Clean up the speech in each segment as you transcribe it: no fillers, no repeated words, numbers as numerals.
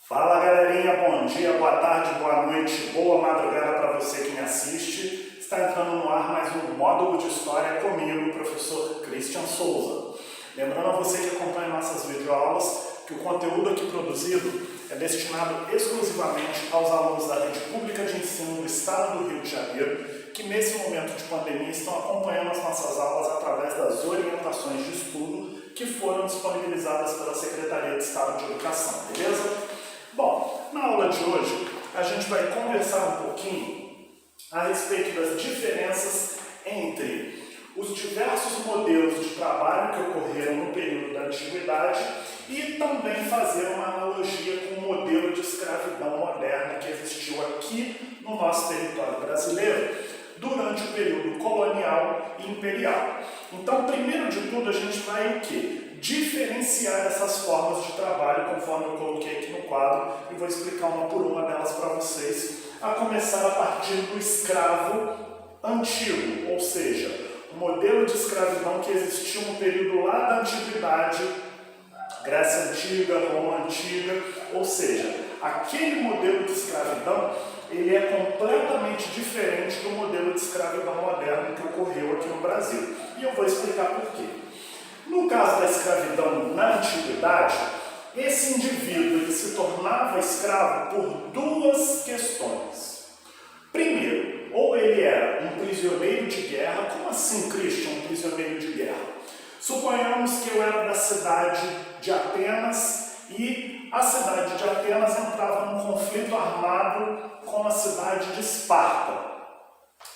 Fala galerinha, bom dia, boa tarde, boa noite, boa madrugada para você que me assiste. Está entrando no ar mais um módulo de História comigo, professor Christian Souza. Lembrando a você que acompanha nossas videoaulas que o conteúdo aqui produzido é destinado exclusivamente aos alunos da rede pública de ensino do Estado do Rio de Janeiro, que nesse momento de pandemia estão acompanhando as nossas aulas através das orientações de estudo que foram disponibilizadas pela Secretaria de Estado de Educação, beleza? Bom, na aula de hoje a gente vai conversar um pouquinho a respeito das diferenças entre os diversos modelos de trabalho que ocorreram no período da Antiguidade e também fazer uma analogia com o modelo de escravidão moderna que existiu aqui no nosso território brasileiro durante o período colonial e imperial. Então, primeiro de tudo, a gente vai o quê? Diferenciar essas formas de trabalho, conforme eu coloquei aqui no quadro, e vou explicar uma por uma delas para vocês, a começar a partir do escravo antigo, ou seja, o modelo de escravidão que existiu no período lá da Antiguidade, Grécia Antiga, Roma Antiga, ou seja, aquele modelo de escravidão, ele é completamente diferente do modelo de escravidão moderno que ocorreu aqui no Brasil. E eu vou explicar por quê. No caso da escravidão na Antiguidade, esse indivíduo ele se tornava escravo por duas questões. Primeiro, ou ele era um prisioneiro de guerra. Como assim, Christian, um prisioneiro de guerra? Suponhamos que eu era da cidade de Atenas e a cidade de Atenas entrava num conflito armado com a cidade de Esparta.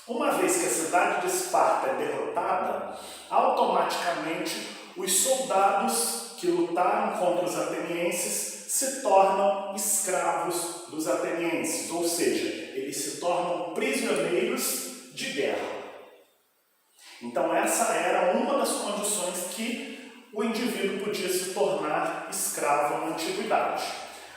Uma vez que a cidade de Esparta é derrotada, automaticamente os soldados que lutaram contra os atenienses se tornam escravos dos atenienses, ou seja, eles se tornam prisioneiros de guerra. Então essa era uma das condições que o indivíduo podia se tornar escravo na antiguidade.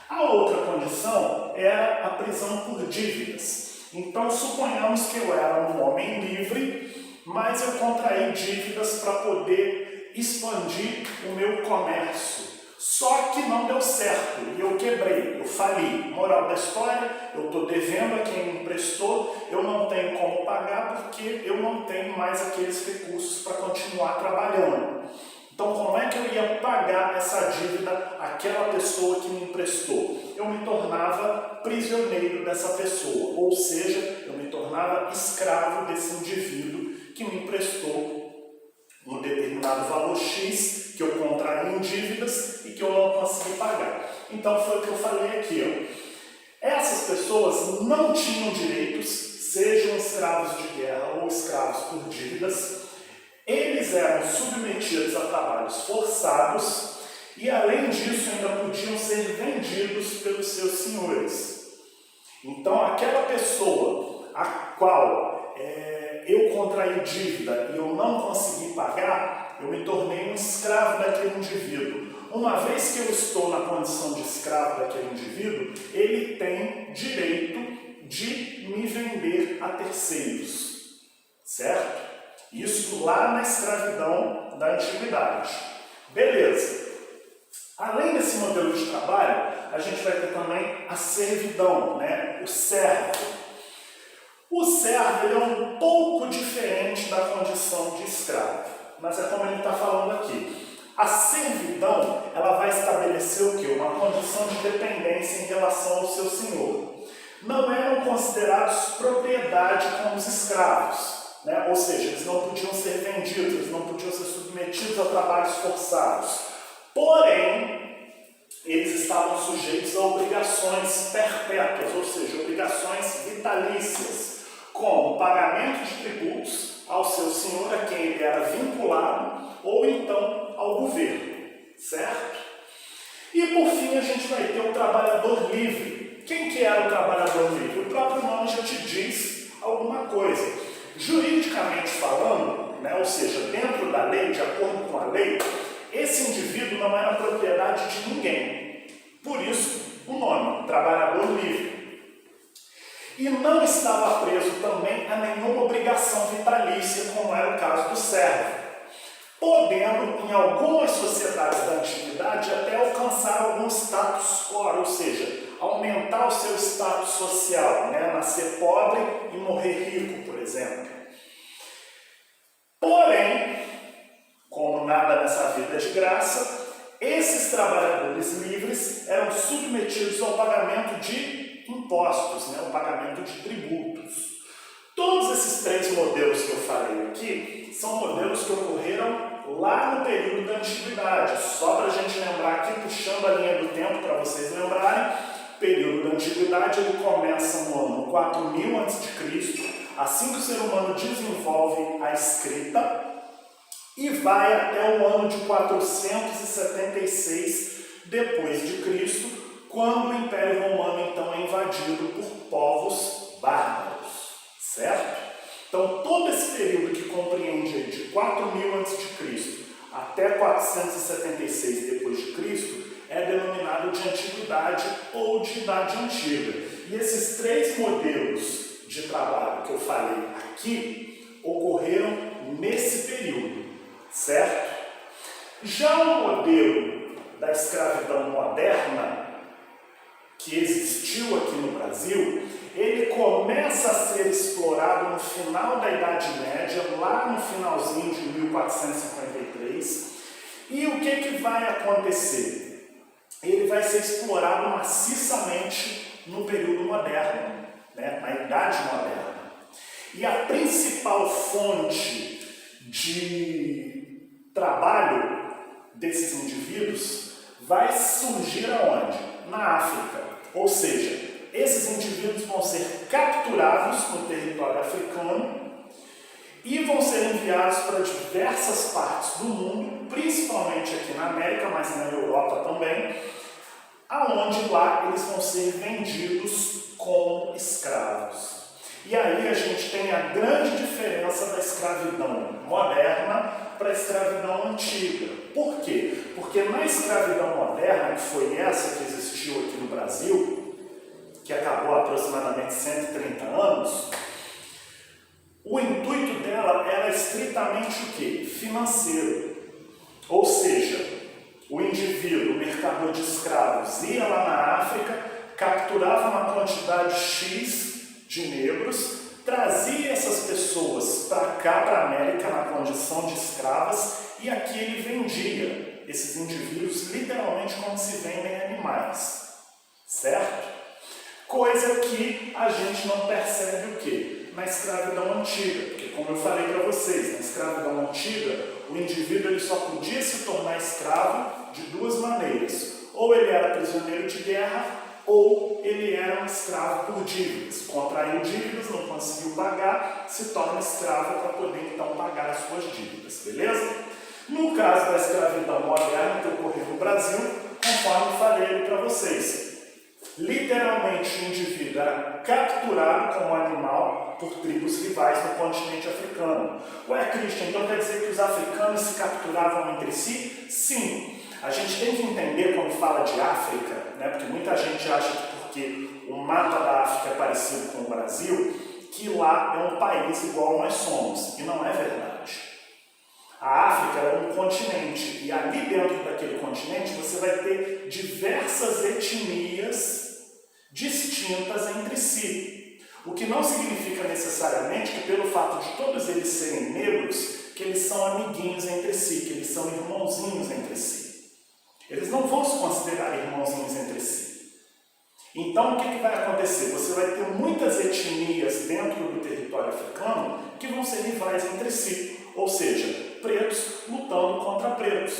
A outra condição era a prisão por dívidas. Então suponhamos que eu era um homem livre, mas eu contraí dívidas para poder expandir o meu comércio. Só que não deu certo e eu quebrei, eu fali. Moral da história, eu estou devendo a quem me emprestou, eu não tenho como pagar porque eu não tenho mais aqueles recursos para continuar trabalhando. Então, como é que eu ia pagar essa dívida àquela pessoa que me emprestou? Eu me tornava prisioneiro dessa pessoa, ou seja, eu me tornava escravo desse indivíduo que me emprestou um determinado valor X que eu contraí em dívidas e que eu não consegui pagar. Então, foi o que eu falei aqui. Essas pessoas não tinham direitos, sejam escravos de guerra ou escravos por dívidas. Eles eram submetidos a trabalhos forçados e, além disso, ainda podiam ser vendidos pelos seus senhores. Então, aquela pessoa a qual eu contraí dívida e eu não consegui pagar, eu me tornei um escravo daquele indivíduo. Uma vez que eu estou na condição de escravo daquele indivíduo, ele tem direito de me vender a terceiros, certo? Isso lá na escravidão da antiguidade. Beleza. Além desse modelo de trabalho, a gente vai ter também a servidão, né? O servo. O servo ele é um pouco diferente da condição de escravo, mas é como ele está falando aqui. A servidão ela vai estabelecer o quê? Uma condição de dependência em relação ao seu senhor. Não eram considerados propriedade como os escravos. Ou seja, eles não podiam ser vendidos, eles não podiam ser submetidos a trabalhos forçados. Porém, eles estavam sujeitos a obrigações perpétuas, ou seja, obrigações vitalícias, como pagamento de tributos ao seu senhor, a quem ele era vinculado, ou então ao governo, certo? E por fim a gente vai ter o trabalhador livre. Quem que era o trabalhador livre? O próprio nome já te diz alguma coisa. Juridicamente falando, ou seja, dentro da lei, de acordo com a lei, esse indivíduo não era propriedade de ninguém. Por isso, o nome, trabalhador livre. E não estava preso também a nenhuma obrigação vitalícia, como era o caso do servo, podendo, em algumas sociedades da antiguidade, até alcançar algum status quo, ou seja, aumentar o seu status social, né? Nascer pobre e morrer rico, por exemplo. Porém, como nada nessa vida é de graça, esses trabalhadores livres eram submetidos ao pagamento de impostos, né? O pagamento de tributos. Todos esses três modelos que eu falei aqui são modelos que ocorreram lá no período da Antiguidade. Só para a gente lembrar aqui, puxando a linha do tempo para vocês lembrarem, o período da Antiguidade ele começa no ano 4000 a.C., assim que o ser humano desenvolve a escrita, e vai até o ano de 476 depois de Cristo, quando o Império Romano então é invadido por povos bárbaros, certo? Então todo esse período que compreende de 4000 a.C. até 476 depois de Cristo é denominado de Antiguidade ou de Idade Antiga. E esses três modelos de trabalho que eu falei aqui ocorreram nesse período, certo? Já o modelo da escravidão moderna, que existiu aqui no Brasil, ele começa a ser explorado no final da Idade Média, lá no finalzinho de 1453. E o que vai acontecer? Ele vai ser explorado maciçamente no período moderno, né? Na Idade Moderna. E a principal fonte de trabalho desses indivíduos vai surgir aonde? Na África. Ou seja, esses indivíduos vão ser capturados no território africano e vão ser enviados para diversas partes do mundo, principalmente aqui na América, mas na Europa também, aonde lá eles vão ser vendidos como escravos. E aí a gente tem a grande diferença da escravidão moderna para a escravidão antiga. Por quê? Porque na escravidão moderna, que foi essa que existiu aqui no Brasil, que acabou há aproximadamente 130 anos, o intuito dela era estritamente o quê? Financeiro. Ou seja, o indivíduo, o mercador de escravos, ia lá na África, capturava uma quantidade X de negros, trazia essas pessoas para cá, para a América, na condição de escravas, e aqui ele vendia esses indivíduos literalmente como se vendem animais, certo? Coisa que a gente não percebe o quê? Na escravidão antiga, porque como eu falei para vocês, na escravidão antiga, o indivíduo ele só podia se tornar escravo de duas maneiras. Ou ele era prisioneiro de guerra, ou ele era um escravo por dívidas. Contraiu dívidas, não conseguiu pagar, se torna escravo para poder então pagar as suas dívidas, beleza? No caso da escravidão moderna que ocorreu no Brasil, conforme falei para vocês, literalmente o indivíduo era capturado como animal por tribos rivais no continente africano. Ué, Christian, então quer dizer que os africanos se capturavam entre si? Sim. A gente tem que entender quando fala de África, né? Porque muita gente acha que porque o mapa da África é parecido com o Brasil, que lá é um país igual nós somos. E não é verdade. A África é um continente, e ali dentro daquele continente você vai ter diversas etnias distintas entre si. O que não significa necessariamente que pelo fato de todos eles serem negros, que eles são amiguinhos entre si, que eles são irmãozinhos entre si. Eles não vão se considerar irmãozinhos entre si. Então o que vai acontecer? Você vai ter muitas etnias dentro do território africano que vão ser rivais entre si. Ou seja, pretos lutando contra pretos.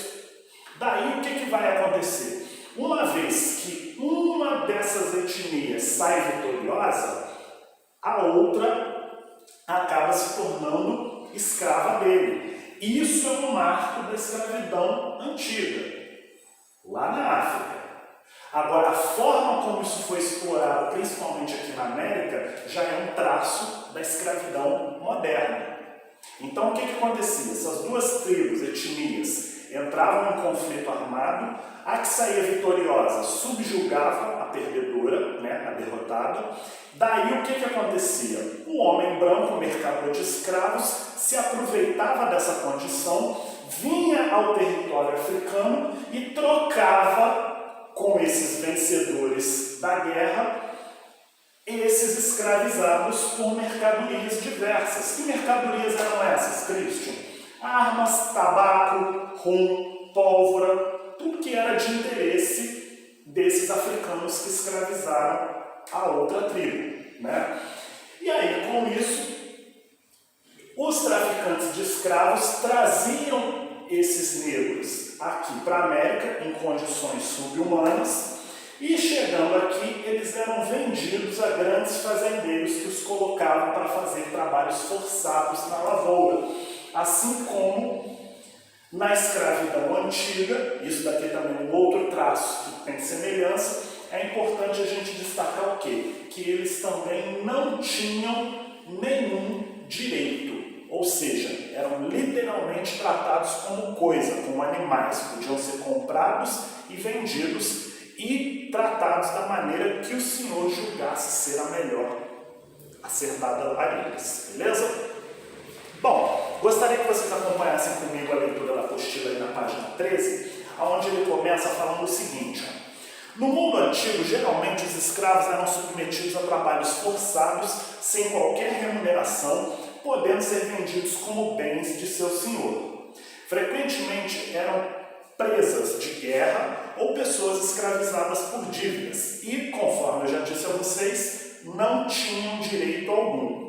Daí o que vai acontecer? Uma vez que uma dessas etnias sai vitoriosa, a outra acaba se tornando escrava dele. Isso é um marco da escravidão antiga, lá na África. Agora, a forma como isso foi explorado, principalmente aqui na América, já é um traço da escravidão moderna. Então, o que acontecia? Essas duas tribos, etnias, entravam em conflito armado, a que saía vitoriosa subjugava a perdedora, né, a derrotada. Daí, o que acontecia? O homem branco, mercador de escravos, se aproveitava dessa condição, vinha ao território africano e trocava com esses vencedores da guerra esses escravizados por mercadorias diversas. Que mercadorias eram essas, Christian? Armas, tabaco, rum, pólvora, tudo que era de interesse desses africanos que escravizaram a outra tribo, né? E aí, com isso, os traficantes de escravos traziam esses negros aqui para a América em condições subhumanas e, chegando aqui, eles eram vendidos a grandes fazendeiros que os colocavam para fazer trabalhos forçados na lavoura, assim como na escravidão antiga. Isso daqui também é um outro traço que tem semelhança. É importante a gente destacar o quê? Que eles também não tinham nenhum direito, ou seja, eram literalmente tratados como coisa, como animais, podiam ser comprados e vendidos e tratados da maneira que o Senhor julgasse ser a melhor a ser dada a eles, beleza? Bom, gostaria que vocês acompanhassem comigo a leitura da apostila aí na página 13, onde ele começa falando o seguinte: no mundo antigo, geralmente os escravos eram submetidos a trabalhos forçados, sem qualquer remuneração, podendo ser vendidos como bens de seu senhor. Frequentemente eram presas de guerra ou pessoas escravizadas por dívidas e, conforme eu já disse a vocês, não tinham direito algum.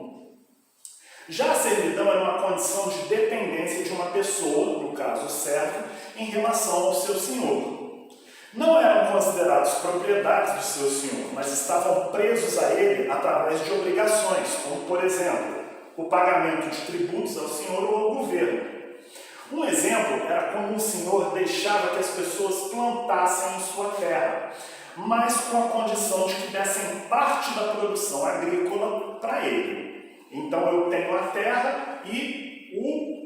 Já a servidão era uma condição de dependência de uma pessoa, no caso o servo, em relação ao seu senhor. Não eram considerados propriedades do seu senhor, mas estavam presos a ele através de obrigações, como, por exemplo, o pagamento de tributos ao senhor ou ao governo. Um exemplo era quando um senhor deixava que as pessoas plantassem em sua terra, mas com a condição de que dessem parte da produção agrícola para ele. Então eu tenho a terra e o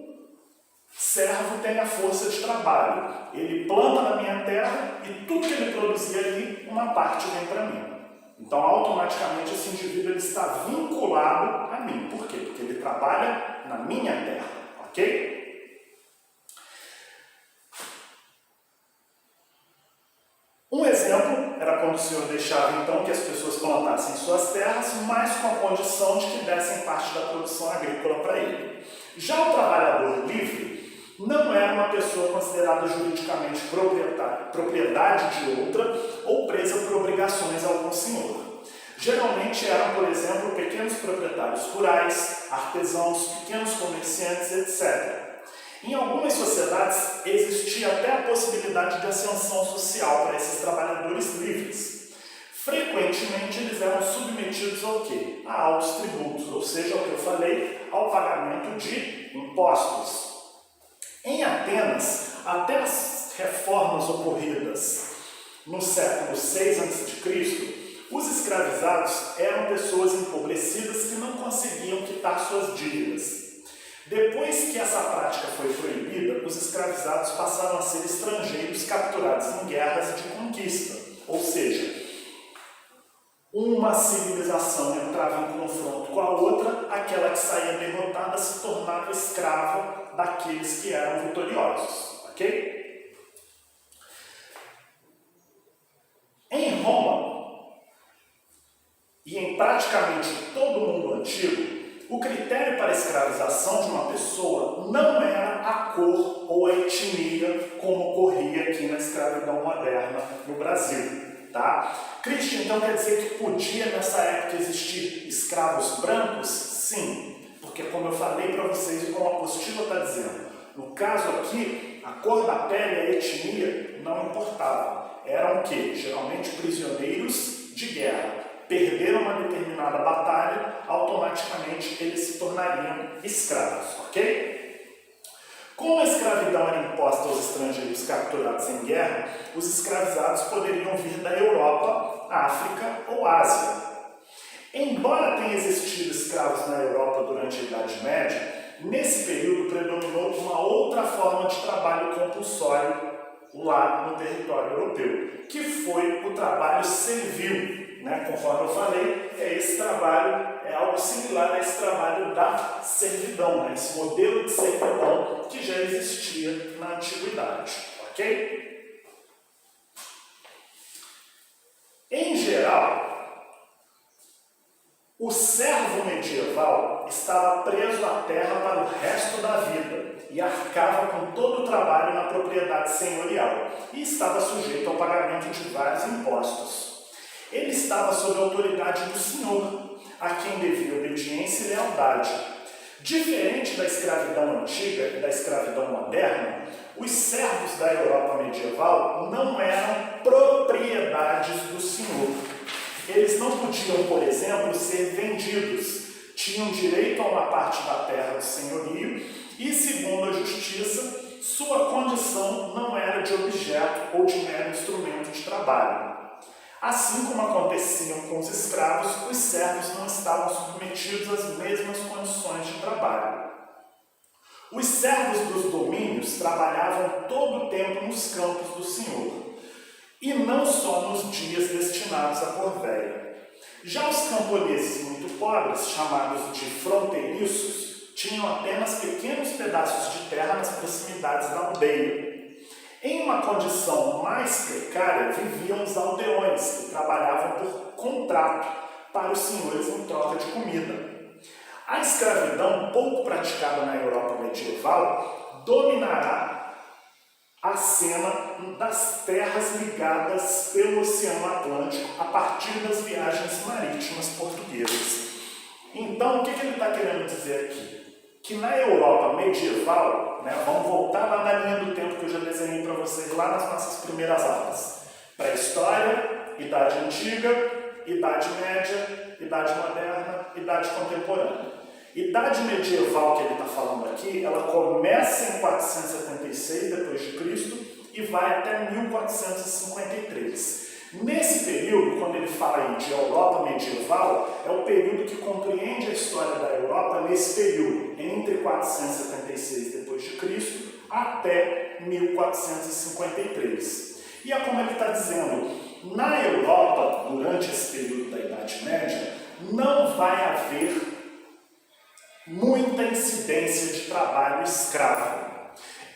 servo tem a força de trabalho. Ele planta na minha terra e tudo que ele produzir ali, uma parte vem para mim. Então automaticamente esse indivíduo ele está vinculado a mim. Por quê? Porque ele trabalha na minha terra, ok? Um exemplo era quando o Senhor deixava então que as pessoas plantassem suas terras, mas com a condição de que dessem parte da produção agrícola para ele. Já o trabalhador livre não era uma pessoa considerada juridicamente propriedade de outra ou presa por obrigações a algum senhor. Geralmente eram, por exemplo, pequenos proprietários rurais, artesãos, pequenos comerciantes, etc. Em algumas sociedades existia até a possibilidade de ascensão social para esses trabalhadores livres. Frequentemente eles eram submetidos ao quê? A altos tributos, ou seja, ao que eu falei, ao pagamento de impostos. Em Atenas, até as reformas ocorridas no século VI a.C., os escravizados eram pessoas empobrecidas que não conseguiam quitar suas dívidas. Depois que essa prática foi proibida, os escravizados passaram a ser estrangeiros capturados em guerras de conquista, ou seja, uma civilização entrava em confronto com a outra, aquela que saía derrotada se tornava escrava daqueles que eram vitoriosos, ok? Em Roma, e em praticamente todo o mundo antigo, o critério para a escravização de uma pessoa não era a cor ou a etnia, como ocorria aqui na escravidão moderna no Brasil. Tá? Christian, então quer dizer que podia nessa época existir escravos brancos? Sim, porque como eu falei para vocês e como a apostila está dizendo, no caso aqui, a cor da pele e a etnia não importavam. Eram o quê? Geralmente prisioneiros de guerra. Perderam uma determinada batalha, automaticamente eles se tornariam escravos, ok? Como a escravidão era imposta aos estrangeiros capturados em guerra, os escravizados poderiam vir da Europa, África ou Ásia. Embora tenha existido escravos na Europa durante a Idade Média, nesse período predominou uma outra forma de trabalho compulsório lá no território europeu, que foi o trabalho servil. Conforme eu falei, esse trabalho é algo similar a esse trabalho da servidão, esse modelo de servidão que já existia na antiguidade, ok? Em geral, geral, o servo medieval estava preso à terra para o resto da vida e arcava com todo o trabalho na propriedade senhorial e estava sujeito ao pagamento de vários impostos. Ele estava sob a autoridade do senhor, a quem devia obediência e lealdade. Diferente da escravidão antiga e da escravidão moderna, os servos da Europa medieval não eram propriedades do senhor. Eles não podiam, por exemplo, ser vendidos. Tinham direito a uma parte da terra do senhorio e, segundo a justiça, sua condição não era de objeto ou de mero instrumento de trabalho. Assim como acontecia com os escravos, os servos não estavam submetidos às mesmas condições de trabalho. Os servos dos domínios trabalhavam todo o tempo nos campos do senhor, e não só nos dias destinados à corvéia. Já os camponeses muito pobres, chamados de fronteiriços, tinham apenas pequenos pedaços de terra nas proximidades da aldeia. Em uma condição mais precária, viviam os aldeões, que trabalhavam por contrato para os senhores em troca de comida. A escravidão, pouco praticada na Europa medieval, dominará a cena das terras ligadas pelo Oceano Atlântico a partir das viagens marítimas portuguesas. Então, o que ele está querendo dizer aqui? Que na Europa medieval, vamos voltar lá na linha do tempo que eu já desenhei para vocês lá nas nossas primeiras aulas. Pré-história, Idade Antiga, Idade Média, Idade Moderna, Idade Contemporânea. Idade medieval que ele está falando aqui, ela começa em 476 d.C. e vai até 1453. Nesse período, quando ele fala aí de Europa medieval, é o período que compreende a história da Europa nesse período, entre 476 d.C. até 1453. E é como ele está dizendo, na Europa, durante esse período da Idade Média, não vai haver muita incidência de trabalho escravo.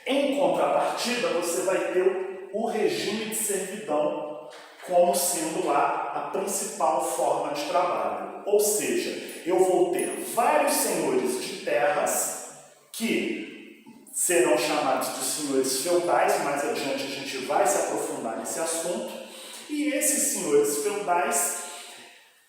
Em contrapartida, você vai ter o regime de servidão como sendo lá a principal forma de trabalho. Ou seja, eu vou ter vários senhores de terras que serão chamados de senhores feudais, mais adiante a gente vai se aprofundar nesse assunto, e esses senhores feudais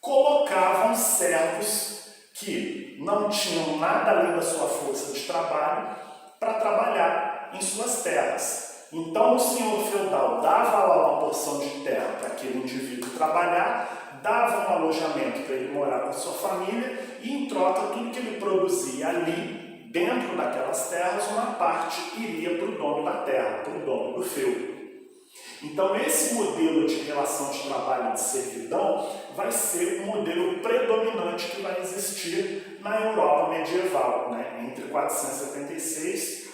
colocavam servos que não tinham nada além da sua força de trabalho para trabalhar em suas terras. Então o senhor feudal dava lá uma porção de terra para aquele indivíduo trabalhar, dava um alojamento para ele morar com a sua família e em troca tudo que ele produzia ali, dentro daquelas terras, uma parte iria para o dono da terra, para o dono do feudo. Então esse modelo de relação de trabalho e de servidão vai ser o modelo predominante que vai existir na Europa medieval, entre 476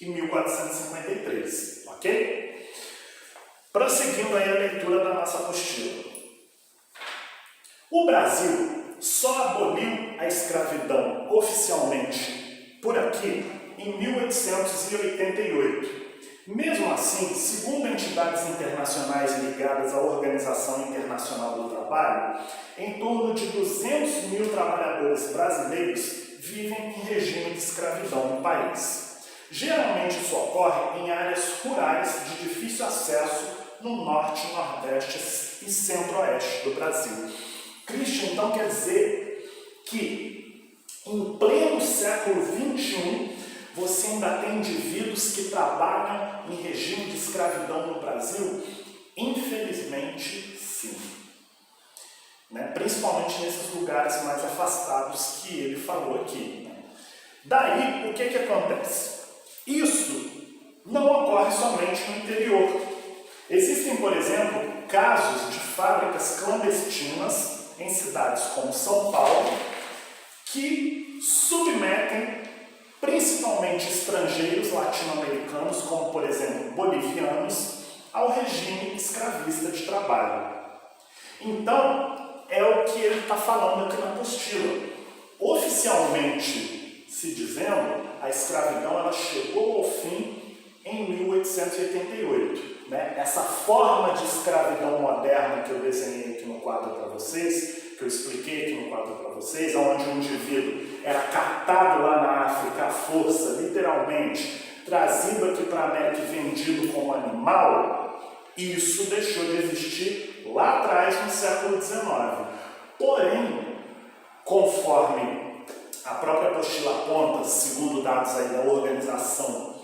e 1453, ok? Prosseguindo aí a leitura da nossa apostila. O Brasil só aboliu a escravidão oficialmente por aqui em 1888. Mesmo assim, segundo entidades internacionais ligadas à Organização Internacional do Trabalho, em torno de 200 mil trabalhadores brasileiros vivem em regime de escravidão no país. Geralmente isso ocorre em áreas rurais de difícil acesso no norte, nordeste e centro-oeste do Brasil. Christian, então, quer dizer que em pleno século XXI você ainda tem indivíduos que trabalham em regime de escravidão no Brasil? Infelizmente, sim. Principalmente nesses lugares mais afastados que ele falou aqui. Daí, o que acontece? Isso não ocorre somente no interior. Existem, por exemplo, casos de fábricas clandestinas em cidades como São Paulo que submetem principalmente estrangeiros latino-americanos, como por exemplo bolivianos, ao regime escravista de trabalho. Então, é o que ele está falando aqui na apostila. Oficialmente se dizendo, a escravidão ela chegou ao fim em 1888. Essa forma de escravidão moderna que eu desenhei aqui no quadro para vocês, que eu expliquei aqui no quadro para vocês, onde o indivíduo era captado lá na África à força, literalmente, trazido aqui para a América e vendido como animal, isso deixou de existir lá atrás, no século XIX. Porém, conforme a própria apostila aponta, segundo dados aí da Organização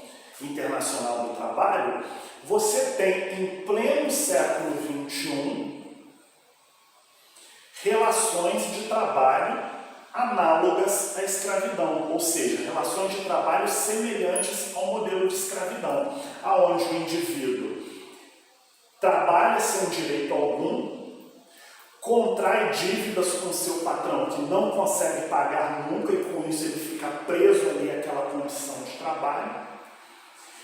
Internacional do Trabalho, você tem em pleno século XXI relações de trabalho análogas à escravidão, ou seja, relações de trabalho semelhantes ao modelo de escravidão, aonde o indivíduo trabalha sem direito algum, contrai dívidas com seu patrão que não consegue pagar nunca e com isso ele fica preso ali àquela condição de trabalho.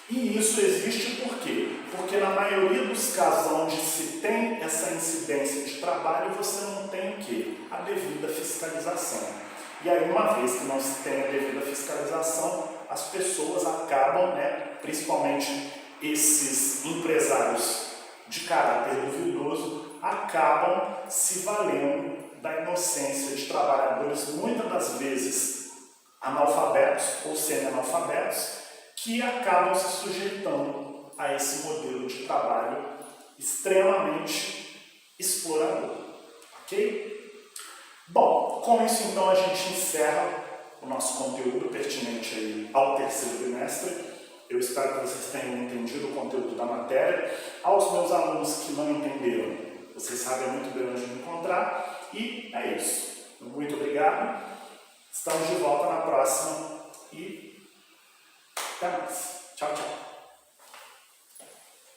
E isso existe por quê? Porque na maioria dos casos onde se tem essa incidência de trabalho, você não tem o quê? A devida fiscalização. E aí, uma vez que não se tem a devida fiscalização, as pessoas acabam, principalmente esses empresários de caráter duvidoso, acabam se valendo da inocência de trabalhadores, muitas das vezes analfabetos ou semi-analfabetos, que acabam se sujeitando a esse modelo de trabalho extremamente explorador. Ok? Bom, com isso então a gente encerra o nosso conteúdo pertinente aí ao terceiro bimestre. Eu espero que vocês tenham entendido o conteúdo da matéria. Aos meus alunos que não entenderam, vocês sabem muito bem onde me encontrar. E é isso. Muito obrigado. Estamos de volta na próxima e até mais. Tchau, tchau.